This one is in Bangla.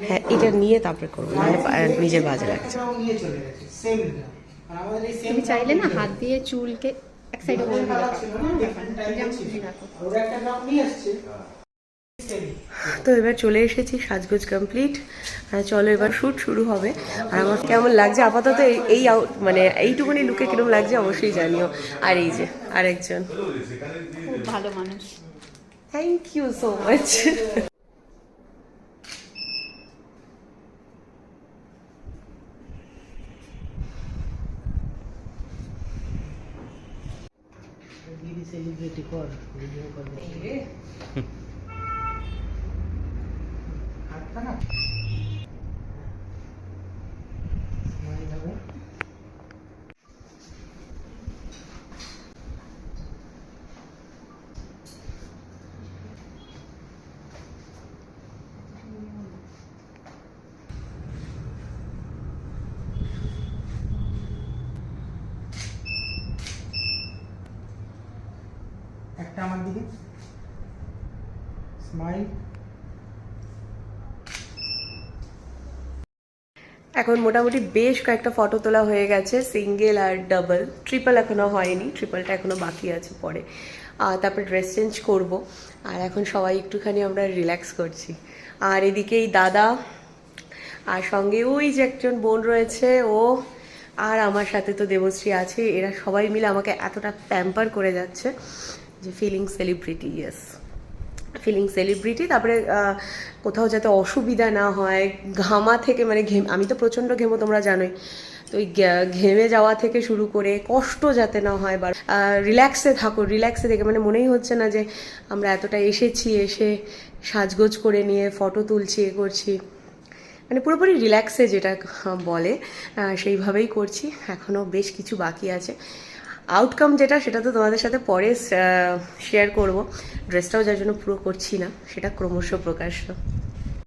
হ্যাঁ, এটা নিয়ে তারপরে করবো, নাহলে নিজের বাজে লাগছে। তুমি চাইলে না হাত দিয়ে চুলকে এক সাইডে করে দিতে পারো। তো এবার চলে এসেছি, সাজগোজ কমপ্লিট। চলো এবার শ্যুট শুরু হবে। আর আমার কেমন লাগছে আপাতত এই মানে এইটুকুনি লুকে কিরকম লাগছে অবশ্যই জানিও। আর এই যে আরেকজন, খুব ভালো মানুষ। Thank you so much. Celebrity কর ভিডিও কর হাতটা না স্মাইল হবে। একটা আমার দিকে স্মাইল। এখন মোটামুটি বেশ কয়েকটা ফটো তোলা হয়ে গেছে, সিঙ্গেল আর ডাবল, ট্রিপল এখনো হয়নি, ট্রিপলটা এখনো বাকি আছে পরে। তারপরে ড্রেস চেঞ্জ করব। আর এখন সবাই একটুখানি আমরা রিল্যাক্স করছি। আর এদিকেই দাদা, আর সঙ্গে ওই যে একজন বোন রয়েছে ও, আর আমার সাথে তো দেবশ্রী আছে, এরা সবাই মিলে আমাকে এতটা প্যাম্পার করে যাচ্ছে যে feeling celebrity. Yes, feeling celebrity. তারপরে কোথাও যাতে অসুবিধা না হয়, ঘামা থেকে মানে আমি তো প্রচণ্ড ঘেমো তোমরা জানোই, তো ওই ঘেমে যাওয়া থেকে শুরু করে কষ্ট যাতে না হয়, বা রিল্যাক্সে থাকো, রিল্যাক্সে থেকে মানে মনেই হচ্ছে না যে আমরা এতটা এসেছি, এসে সাজগোজ করে নিয়ে ফটো তুলছি, এ করছি, মানে পুরোপুরি রিল্যাক্সে যেটা বলে সেইভাবেই করছি। এখনও বেশ কিছু বাকি আছে। আউটকাম যেটা সেটা তো তোমাদের সাথে পরে শেয়ার করব। ড্রেসটাও যার জন্য পুরো করছি না, সেটা ক্রমশ প্রকাশ্য।